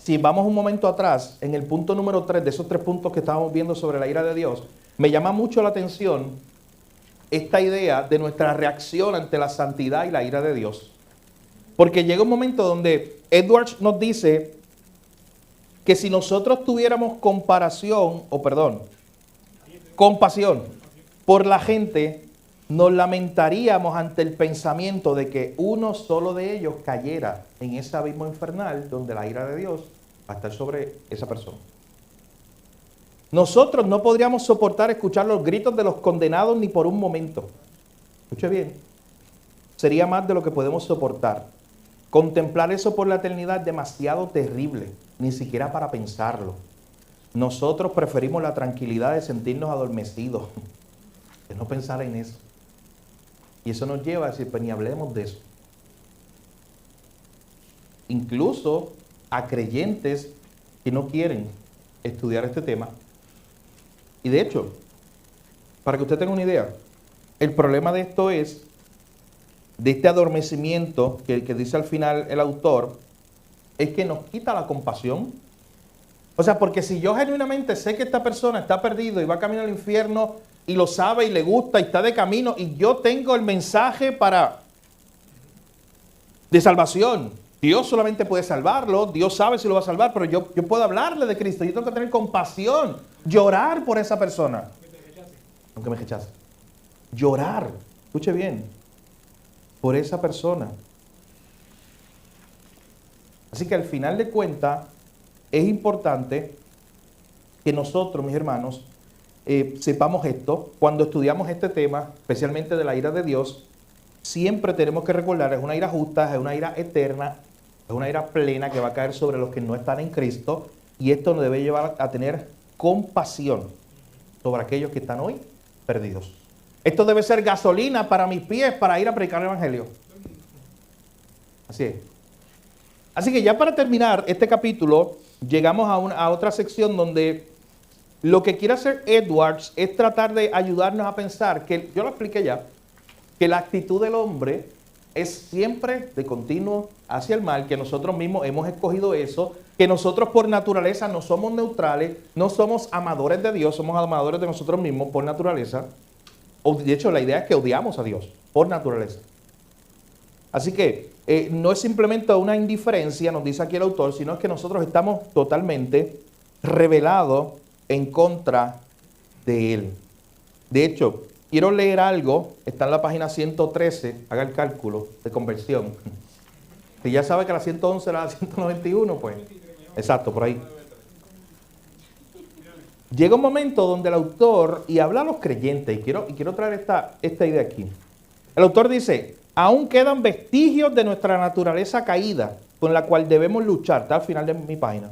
si vamos un momento atrás, en el punto número 3 de esos 3 puntos que estábamos viendo sobre la ira de Dios, me llama mucho la atención esta idea de nuestra reacción ante la santidad y la ira de Dios. Porque llega un momento donde Edwards nos dice que si nosotros tuviéramos compasión por la gente, nos lamentaríamos ante el pensamiento de que uno solo de ellos cayera en ese abismo infernal donde la ira de Dios va a estar sobre esa persona. Nosotros no podríamos soportar escuchar los gritos de los condenados ni por un momento. Escuche bien. Sería más de lo que podemos soportar. Contemplar eso por la eternidad es demasiado terrible, ni siquiera para pensarlo. Nosotros preferimos la tranquilidad de sentirnos adormecidos, de no pensar en eso. Y eso nos lleva a decir, pues ni hablemos de eso. Incluso a creyentes que no quieren estudiar este tema. Y de hecho, para que usted tenga una idea, el problema de esto es, de este adormecimiento que dice al final el autor, es que nos quita la compasión. O sea, porque si yo genuinamente sé que esta persona está perdido y va camino al infierno y lo sabe y le gusta y está de camino y yo tengo el mensaje de salvación. Dios solamente puede salvarlo, Dios sabe si lo va a salvar, pero yo puedo hablarle de Cristo. Yo tengo que tener compasión, llorar por esa persona. Aunque me rechace. Llorar, escuche bien, por esa persona. Así que al final de cuentas, es importante que nosotros, mis hermanos, sepamos esto cuando estudiamos este tema, especialmente de la ira de Dios, siempre tenemos que recordar, es una ira justa, es una ira eterna, es una ira plena que va a caer sobre los que no están en Cristo, y esto nos debe llevar a tener compasión sobre aquellos que están hoy perdidos. Esto debe ser gasolina para mis pies para ir a predicar el Evangelio. Así es. Así que ya para terminar este capítulo, llegamos a otra sección donde lo que quiere hacer Edwards es tratar de ayudarnos a pensar, que yo lo expliqué ya, que la actitud del hombre es siempre de continuo hacia el mal, que nosotros mismos hemos escogido eso, que nosotros por naturaleza no somos neutrales, no somos amadores de Dios, somos amadores de nosotros mismos por naturaleza. De hecho, la idea es que odiamos a Dios por naturaleza. Así que no es simplemente una indiferencia, nos dice aquí el autor, sino es que nosotros estamos totalmente rebelados en contra de Él. De hecho, quiero leer algo, está en la página 113, haga el cálculo de conversión. Si ya sabe que la 111 era la 191, pues, exacto, por ahí. Llega un momento donde el autor, y habla a los creyentes, y quiero traer esta idea aquí. El autor dice, aún quedan vestigios de nuestra naturaleza caída, con la cual debemos luchar. Está al final de mi página.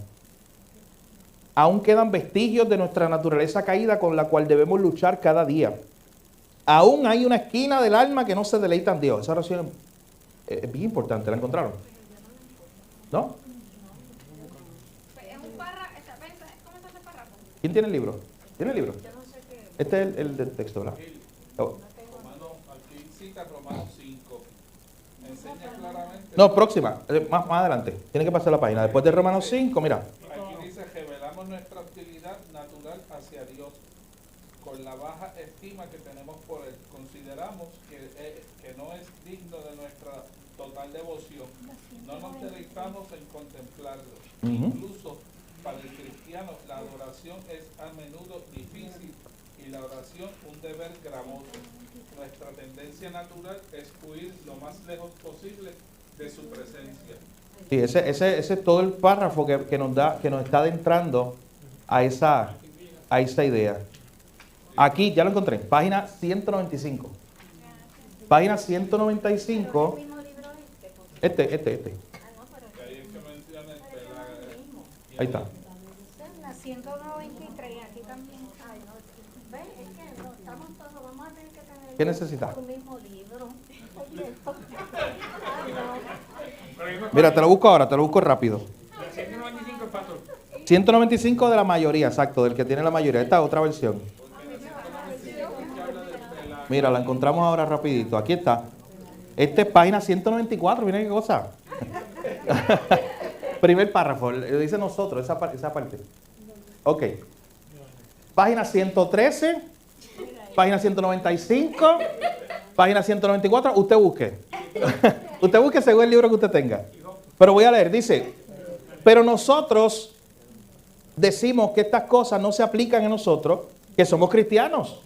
Aún quedan vestigios de nuestra naturaleza caída, con la cual debemos luchar cada día. Aún hay una esquina del alma que no se deleita en Dios. Esa oración es bien importante. ¿La encontraron? ¿No?
Es un párrafo, ¿cómo está ese párrafo?
¿Quién tiene el libro? ¿Tiene el libro? Este es el del texto, ¿verdad? Oh.
Aquí cita Romanos 5. Enseña claramente.
No, próxima. Más adelante. Tiene que pasar la página. Después de Romanos 5, mira.
Aquí dice, revelamos nuestra hostilidad natural hacia Dios con la baja estima que tenemos por Él. Consideramos que no es digno de nuestra total devoción. No nos deleitamos en contemplarlo. Incluso para el cristiano la adoración es a menudo difícil y la oración un deber gravoso. Nuestra tendencia natural es huir lo más lejos posible de su presencia.
Sí, ese es todo el párrafo que nos está adentrando a esa idea. Aquí, ya lo encontré, página 195. Página 195. Este. Ahí está.
La 193, aquí también. Ay, no, ¿ves? Es que no, estamos todos, vamos a tener que tener
¿Qué necesitas?
un mismo libro. Ay, no.
Mira, te lo busco ahora, te lo busco rápido.
195, pastor.
195 de la mayoría, exacto, del que tiene la mayoría. Esta es otra versión. Mira, la encontramos ahora rapidito. Aquí está. Esta es página 194, miren qué cosa. Primer párrafo, lo dice nosotros, esa parte. Ok. Página 113, página 195, página 194, usted busque. Usted busque según el libro que usted tenga. Pero voy a leer, dice, pero nosotros decimos que estas cosas no se aplican en nosotros, que somos cristianos,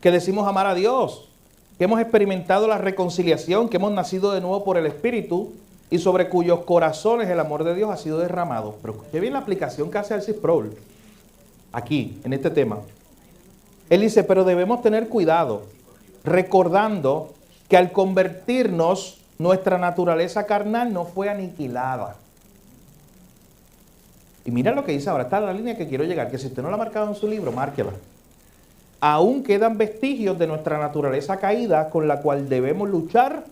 que decimos amar a Dios, que hemos experimentado la reconciliación, que hemos nacido de nuevo por el Espíritu y sobre cuyos corazones el amor de Dios ha sido derramado. Pero qué bien la aplicación que hace R.C. Sproul aquí, en este tema. Él dice, pero debemos tener cuidado, recordando que al convertirnos, nuestra naturaleza carnal no fue aniquilada. Y mira lo que dice ahora, está la línea que quiero llegar, que si usted no la ha marcado en su libro, márquela. Aún quedan vestigios de nuestra naturaleza caída con la cual debemos luchar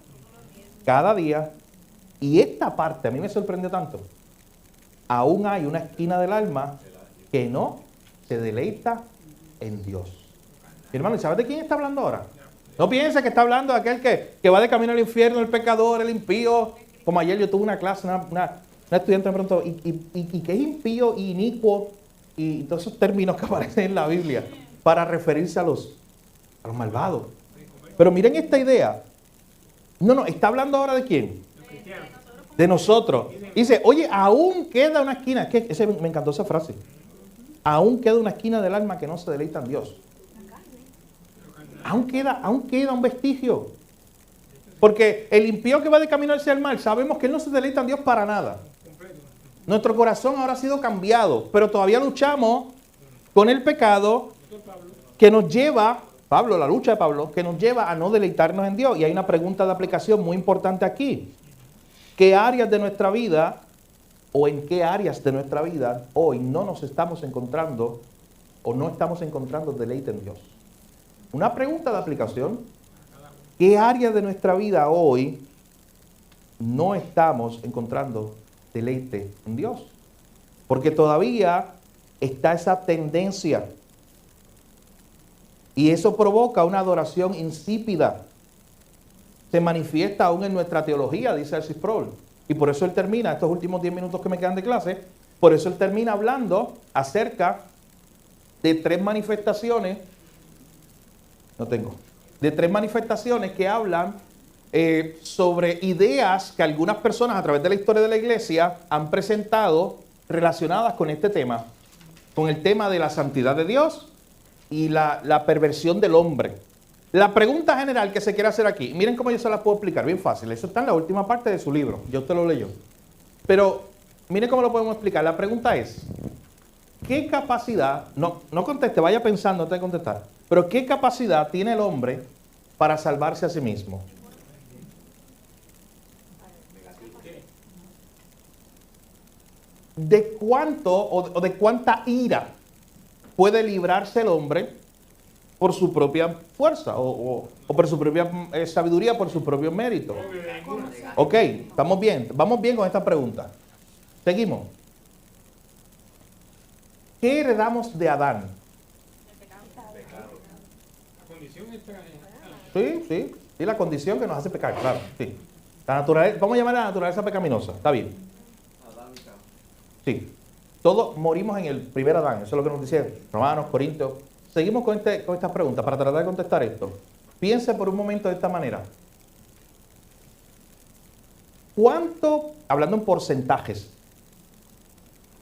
cada día. Y esta parte a mí me sorprendió tanto. Aún hay una esquina del alma que no se deleita en Dios. Mi hermano, ¿sabes de quién está hablando ahora? No piense que está hablando de aquel que va de camino al infierno, el pecador, el impío. Como ayer yo tuve una clase, una estudiante me preguntó, ¿y qué es impío y inicuo? Y todos esos términos que aparecen en la Biblia para referirse a los malvados. Pero miren esta idea. No, está hablando ahora de quién. De nosotros. Dice, oye, aún queda una esquina. Me encantó esa frase. Aún queda una esquina del alma que no se deleita en Dios. Aún queda un vestigio. Porque el impío que va de camino hacia el mal, sabemos que él no se deleita en Dios para nada. Nuestro corazón ahora ha sido cambiado, pero todavía luchamos con el pecado que nos lleva, Pablo, la lucha de Pablo, que nos lleva a no deleitarnos en Dios. Y hay una pregunta de aplicación muy importante aquí. ¿Qué áreas de nuestra vida o en qué áreas de nuestra vida hoy no nos estamos encontrando o no estamos encontrando deleite en Dios? Una pregunta de aplicación. ¿Qué áreas de nuestra vida hoy no estamos encontrando deleite en Dios? Porque todavía está esa tendencia. Y eso provoca una adoración insípida. Se manifiesta aún en nuestra teología, dice R.C. Sproul. Y por eso él termina, estos últimos 10 minutos que me quedan de clase, por eso él termina hablando acerca de tres manifestaciones que hablan sobre ideas que algunas personas a través de la historia de la iglesia han presentado relacionadas con este tema, con el tema de la santidad de Dios y la perversión del hombre. La pregunta general que se quiere hacer aquí, miren cómo yo se la puedo explicar, bien fácil, eso está en la última parte de su libro, yo usted lo leyó. Pero miren cómo lo podemos explicar, la pregunta es, ¿qué capacidad, no conteste, vaya pensando antes de contestar, pero qué capacidad tiene el hombre para salvarse a sí mismo? ¿De cuánto o de cuánta ira puede librarse el hombre por su propia fuerza o por su propia sabiduría, por su propio mérito? Ok, estamos bien, vamos bien con esta pregunta. Seguimos. ¿Qué heredamos de Adán?
La condición está
Sí, la condición que nos hace pecar, claro, sí. La naturaleza, vamos a llamar a la naturaleza pecaminosa, está bien. Sí, todos morimos en el primer Adán, eso es lo que nos dice Romanos, Corintios. Seguimos con esta pregunta para tratar de contestar esto. Piense por un momento de esta manera. ¿Cuánto, hablando en porcentajes,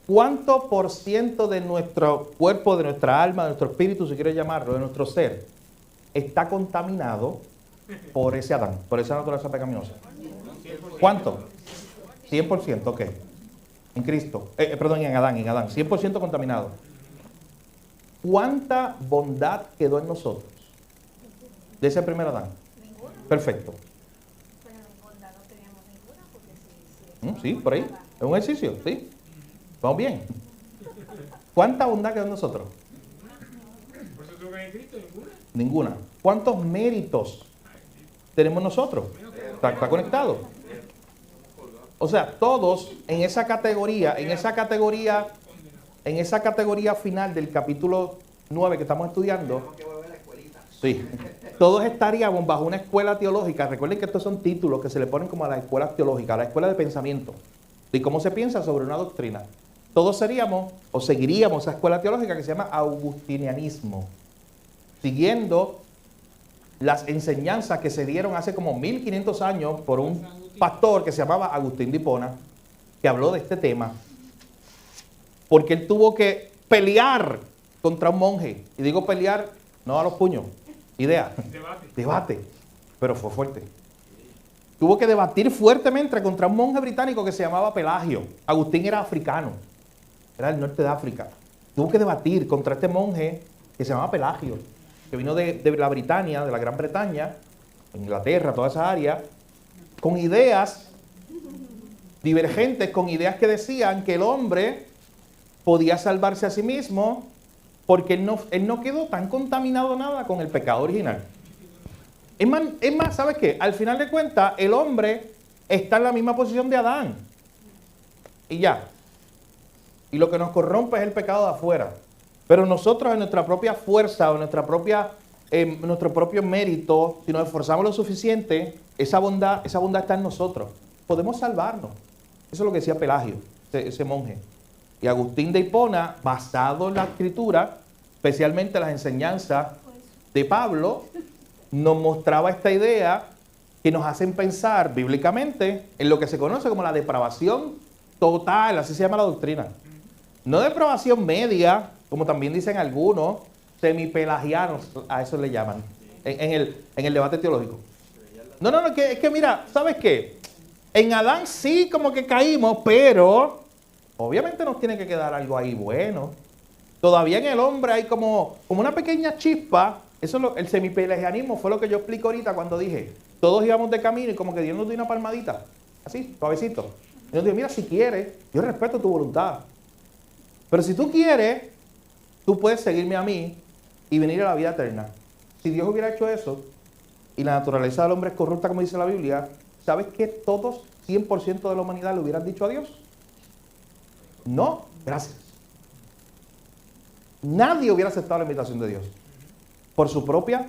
cuánto por ciento de nuestro cuerpo, de nuestra alma, de nuestro espíritu, si quieres llamarlo, de nuestro ser, está contaminado por ese Adán, por esa naturaleza pecaminosa? ¿Cuánto? 100%, ok. En Cristo, en Adán, 100% contaminado. ¿Cuánta bondad quedó en nosotros de ese primer Adán? Perfecto.
Pero bondad no teníamos ninguna, porque
Sí, por ahí. Es un ejercicio, sí. Vamos bien. ¿Cuánta bondad quedó en nosotros?
Por eso tengo que en Cristo,
Ninguna. ¿Cuántos méritos tenemos nosotros? ¿Está conectado? O sea, todos en esa categoría final del capítulo 9 que estamos estudiando, sí, todos estaríamos bajo una escuela teológica. Recuerden que estos son títulos que se le ponen como a las escuelas teológicas, a la escuela de pensamiento, y cómo se piensa sobre una doctrina. Todos seríamos o seguiríamos esa escuela teológica que se llama augustinianismo, siguiendo las enseñanzas que se dieron hace como 1500 años por un pastor que se llamaba Agustín de Hipona, que habló de este tema, porque él tuvo que pelear contra un monje. Y digo pelear, no a los puños, idea, debate, pero fue fuerte. Tuvo que debatir fuertemente contra un monje británico que se llamaba Pelagio. Agustín era africano, era del norte de África. Tuvo que debatir contra este monje que se llamaba Pelagio, que vino de la Britania, de la Gran Bretaña, Inglaterra, toda esa área, con ideas divergentes, con ideas que decían que el hombre podía salvarse a sí mismo porque él no quedó tan contaminado nada con el pecado original. Es más, ¿sabes qué? Al final de cuentas, el hombre está en la misma posición de Adán. Y ya. Y lo que nos corrompe es el pecado de afuera. Pero nosotros en nuestra propia fuerza o nuestro propio mérito, si nos esforzamos lo suficiente, esa bondad está en nosotros. Podemos salvarnos. Eso es lo que decía Pelagio, ese monje. Y Agustín de Hipona, basado en la Escritura, especialmente las enseñanzas de Pablo, nos mostraba esta idea que nos hacen pensar bíblicamente en lo que se conoce como la depravación total, así se llama la doctrina. No depravación media, como también dicen algunos, semipelagianos, a eso le llaman, en el debate teológico. No, es que mira, ¿sabes qué? En Adán sí como que caímos, pero obviamente nos tiene que quedar algo ahí bueno. Todavía en el hombre hay como una pequeña chispa Eso es el semipelagianismo fue lo que yo explico ahorita cuando dije, todos íbamos de camino y como que Dios nos dio una palmadita, así, suavecito. Y nos dijo, mira, si quieres, yo respeto tu voluntad. Pero si tú quieres, tú puedes seguirme a mí y venir a la vida eterna. Si Dios hubiera hecho eso, y la naturaleza del hombre es corrupta, como dice la Biblia, ¿sabes que todos, 100% de la humanidad, le hubieran dicho a Dios? No, gracias. Nadie hubiera aceptado la invitación de Dios por su propia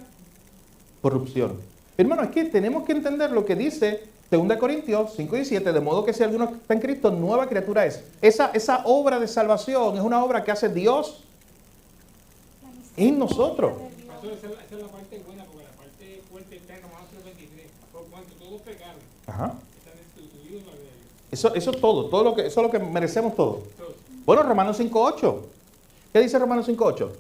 corrupción. Hermano, es que tenemos que entender lo que dice 2 Corintios 5:17, de modo que si alguno está en Cristo, nueva criatura es. Esa obra de salvación es una obra que hace Dios en nosotros.
Esa es la parte buena, porque la parte fuerte está en Romanos 3:23. Por cuanto todos pecaron,
Ajá.
están destituidos de la ley.
Eso es todo lo que, eso es lo que merecemos todos. Bueno, Romanos 5:8. ¿Qué dice Romanos 5:8?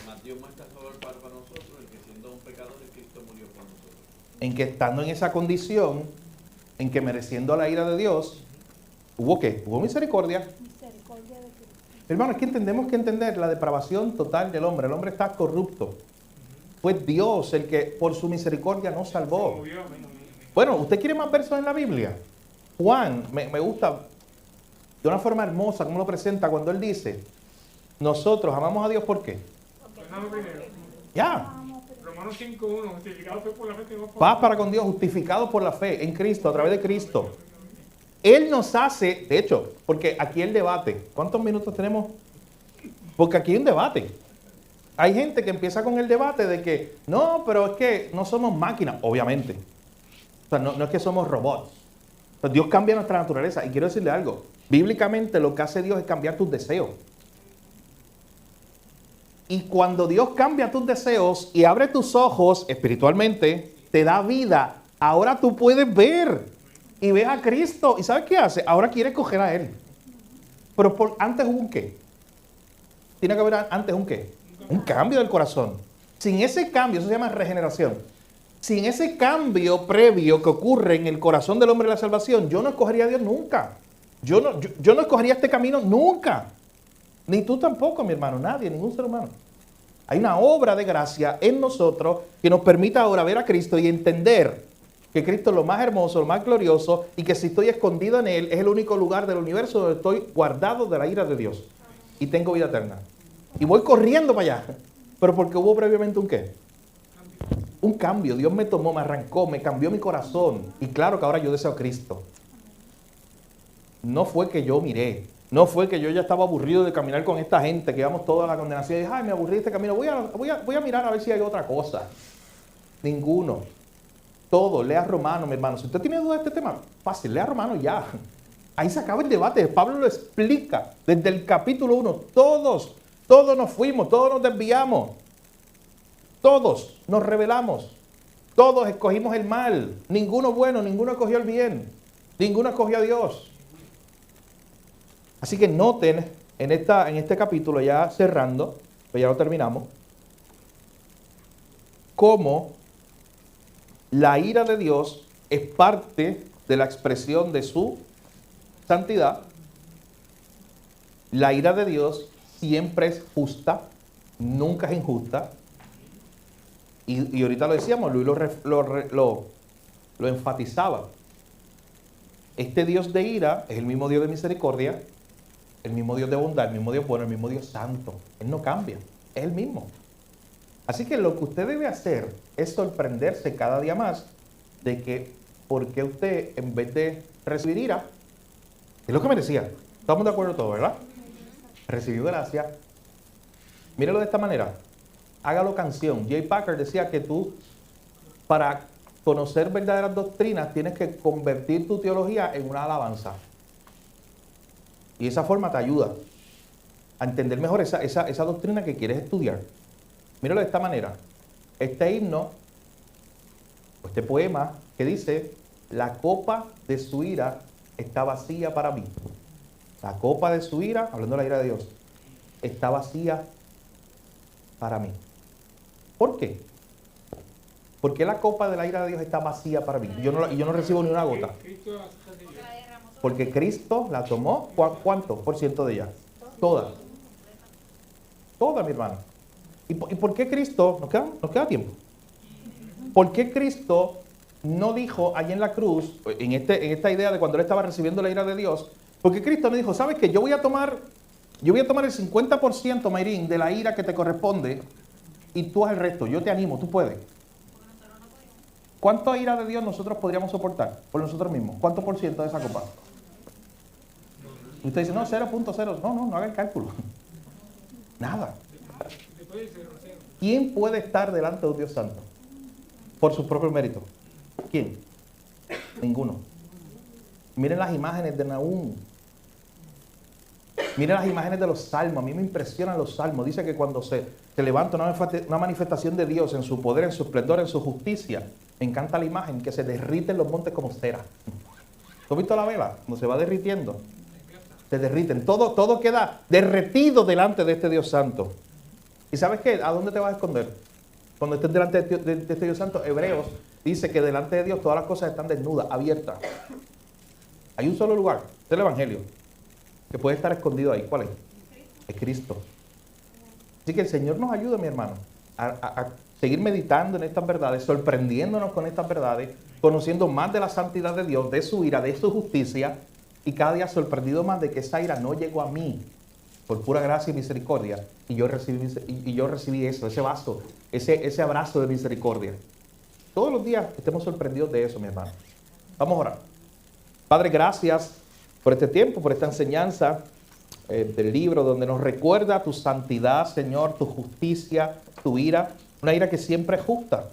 Mas Dios muestra favor para nosotros, el que siendo un pecador, Cristo murió por nosotros.
En que estando en esa condición, en que mereciendo la ira de Dios, ¿hubo qué? Hubo misericordia.
Misericordia de Cristo.
Hermano, es que tenemos que entender la depravación total del hombre. El hombre está corrupto. Fue Dios el que por su misericordia nos salvó. Bueno, ¿usted quiere más versos en la Biblia? Juan, me gusta de una forma hermosa cómo lo presenta cuando él dice, nosotros amamos a Dios ¿por qué?
Romanos primero.
Ya.
Romanos 5:1, justificado fue por la fe que no fue.
Paz para con Dios, justificado por la fe en Cristo, a través de Cristo. Él nos hace, de hecho, porque aquí el debate, ¿cuántos minutos tenemos? Porque aquí hay un debate. Hay gente que empieza con el debate de que, no, pero es que no somos máquinas, obviamente. O sea, no es que somos robots. O sea, Dios cambia nuestra naturaleza. Y quiero decirle algo, bíblicamente lo que hace Dios es cambiar tus deseos. Y cuando Dios cambia tus deseos y abre tus ojos espiritualmente, te da vida. Ahora tú puedes ver y ves a Cristo. ¿Y sabes qué hace? Ahora quieres coger a Él. Pero antes hubo un qué. Tiene que haber antes un qué. Un cambio del corazón. Sin ese cambio, eso se llama regeneración. Sin ese cambio previo que ocurre en el corazón del hombre de la salvación, yo no escogería a Dios nunca. Yo no escogería este camino nunca. Ni tú tampoco, mi hermano. Nadie, ningún ser humano. Hay una obra de gracia en nosotros que nos permite ahora ver a Cristo y entender que Cristo es lo más hermoso, lo más glorioso, y que si estoy escondido en Él, es el único lugar del universo donde estoy guardado de la ira de Dios. Y tengo vida eterna. Y voy corriendo para allá. Pero porque hubo previamente un qué. Un cambio. Dios me tomó, me arrancó, me cambió mi corazón. Y claro que ahora yo deseo a Cristo. No fue que yo miré. No fue que yo ya estaba aburrido de caminar con esta gente, que íbamos toda la condenación. Y dije, ay, me aburrí de este camino. Voy a mirar a ver si hay otra cosa. Ninguno. Todo. Lea Romanos, mi hermano. Si usted tiene dudas de este tema, fácil, lea Romanos ya. Ahí se acaba el debate. Pablo lo explica desde el capítulo 1. Todos nos fuimos, todos nos desviamos. Todos nos rebelamos. Todos escogimos el mal. Ninguno bueno, ninguno escogió el bien. Ninguno escogió a Dios. Así que noten en este capítulo, ya cerrando, pues ya lo terminamos, cómo la ira de Dios es parte de la expresión de su santidad. La ira de Dios siempre es justa, nunca es injusta. Y ahorita lo decíamos, Luis lo enfatizaba. Este Dios de ira es el mismo Dios de misericordia, el mismo Dios de bondad, el mismo Dios bueno, el mismo Dios santo. Él no cambia, es el mismo. Así que lo que usted debe hacer es sorprenderse cada día más de que, ¿por qué usted en vez de recibir ira, es lo que merecía? Estamos de acuerdo todos, ¿verdad? Recibió gracia. Míralo de esta manera. Hágalo canción. J. Packer decía que tú, para conocer verdaderas doctrinas, tienes que convertir tu teología en una alabanza. Y esa forma te ayuda a entender mejor esa doctrina que quieres estudiar. Míralo de esta manera. Este himno, este poema que dice, la copa de su ira está vacía para mí. La copa de su ira, hablando de la ira de Dios, está vacía para mí. ¿Por qué? ¿Por qué la copa de la ira de Dios está vacía para mí? Y yo no recibo ni una gota. Porque Cristo la tomó, ¿cuánto por ciento de ella? Toda. Toda, mi hermano. ¿Y por qué Cristo, nos queda tiempo? ¿Por qué Cristo no dijo allí en la cruz, en esta idea de cuando él estaba recibiendo la ira de Dios, porque Cristo no dijo, ¿sabes qué? Yo voy a tomar el 50%, Mayrín, de la ira que te corresponde y tú haz el resto. Yo te animo, tú puedes. ¿Cuánta ira de Dios nosotros podríamos soportar por nosotros mismos? ¿Cuánto por ciento de esa copa? Y usted dice, no, 0.0. No haga el cálculo. Nada. ¿Quién puede estar delante de un Dios santo? Por su propio mérito. ¿Quién? Ninguno. Miren las imágenes de Nahum. Miren las imágenes de los salmos. A mí me impresionan los salmos. Dice que cuando se levanta una manifestación de Dios en su poder, en su esplendor, en su justicia, me encanta la imagen que se derriten los montes como cera. ¿Tú has visto la vela? Cuando se va derritiendo. Se derriten. Todo queda derretido delante de este Dios santo. ¿Y sabes qué? ¿A dónde te vas a esconder? Cuando estés delante de este Dios santo, Hebreos dice que delante de Dios todas las cosas están desnudas, abiertas. Hay un solo lugar, es el Evangelio, que puede estar escondido ahí. ¿Cuál es? Es Cristo. Así que el Señor nos ayuda, mi hermano, a seguir meditando en estas verdades, sorprendiéndonos con estas verdades, conociendo más de la santidad de Dios, de su ira, de su justicia, y cada día sorprendido más de que esa ira no llegó a mí por pura gracia y misericordia, y yo recibí eso, ese vaso, ese abrazo de misericordia. Todos los días estemos sorprendidos de eso, mi hermano. Vamos a orar. Padre, gracias por este tiempo, por esta enseñanza del libro donde nos recuerda tu santidad, Señor, tu justicia, tu ira, una ira que siempre es justa.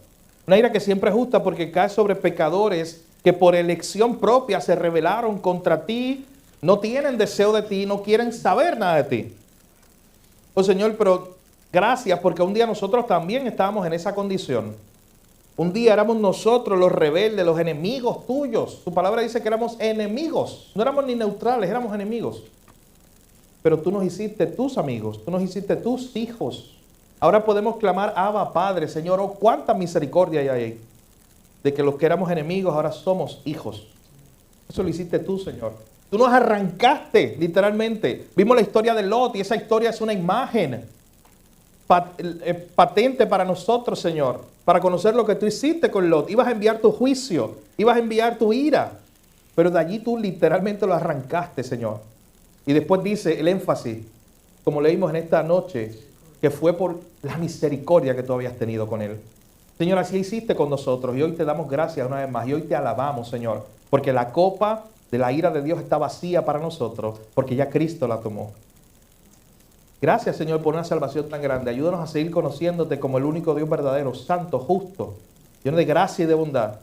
Una ira que siempre es justa porque cae sobre pecadores que por elección propia se rebelaron contra ti, no tienen deseo de ti, no quieren saber nada de ti. Oh Señor, pero gracias porque un día nosotros también estábamos en esa condición. Un día éramos nosotros los rebeldes, los enemigos tuyos. Tu palabra dice que éramos enemigos. No éramos ni neutrales, éramos enemigos. Pero tú nos hiciste tus amigos, tú nos hiciste tus hijos. Ahora podemos clamar, Abba, Padre, Señor, oh, cuánta misericordia hay ahí. De que los que éramos enemigos ahora somos hijos. Eso lo hiciste tú, Señor. Tú nos arrancaste, literalmente. Vimos la historia de Lot y esa historia es una imagen patente para nosotros, Señor, para conocer lo que tú hiciste con Lot. Ibas a enviar tu juicio, ibas a enviar tu ira, pero de allí tú literalmente lo arrancaste, Señor. Y después dice el énfasis, como leímos en esta noche, que fue por la misericordia que tú habías tenido con él. Señor, así hiciste con nosotros y hoy te damos gracias una vez más y hoy te alabamos, Señor, porque la copa de la ira de Dios está vacía para nosotros, porque ya Cristo la tomó. Gracias, Señor, por una salvación tan grande. Ayúdanos a seguir conociéndote como el único Dios verdadero, santo, justo, lleno de gracia y de bondad.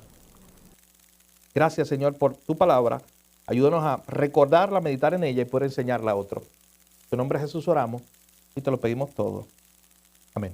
Gracias, Señor, por tu palabra. Ayúdanos a recordarla, meditar en ella y poder enseñarla a otros. En tu nombre de Jesús oramos y te lo pedimos todo. Amén.